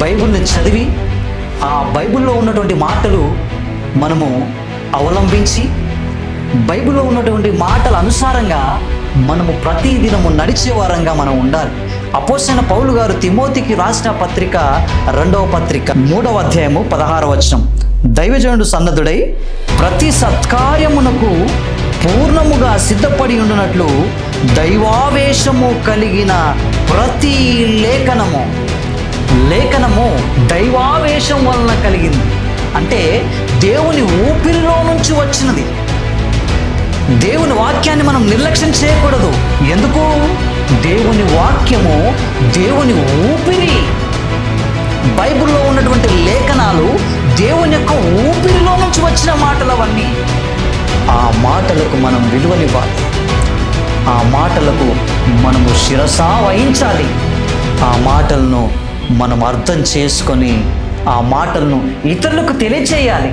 బైబిల్ని చదివి ఆ బైబిల్లో ఉన్నటువంటి మాటలు మనము అవలంబించి బైబిల్లో ఉన్నటువంటి మాటల అనుసారంగా మనము ప్రతిదినము నడిచే వారంగా మనం ఉండాలి. అపోస్తలుడైన పౌలు గారు తిమోతికి రాసిన పత్రిక 2వ పత్రిక 3వ అధ్యాయము 16వ వచనం, దైవజనుడు సన్నద్ధుడై ప్రతి సత్కార్యమునకు పూర్ణముగా సిద్ధపడి ఉండునట్లు దైవావేశము కలిగిన ప్రతి లేఖనము దైవావేశం వలన కలిగింది. అంటే దేవుని ఊపిరిలో నుంచి వచ్చినది. దేవుని వాక్యాన్ని మనం నిర్లక్ష్యం చేయకూడదు. ఎందుకు? దేవుని వాక్యము దేవుని ఊపిరి. బైబిల్లో ఉన్నటువంటి లేఖనాలు దేవుని యొక్క ఊపిరిలో నుంచి వచ్చిన మాటలు అవన్నీ. ఆ మాటలకు మనం విలువనివ్వాలి. ఆ మాటలకు మనము శిరసా వహించాలి. ఆ మాటలను మనం అర్థం చేసుకొని ఆ మాటలను ఇతరులకు తెలియచేయాలి.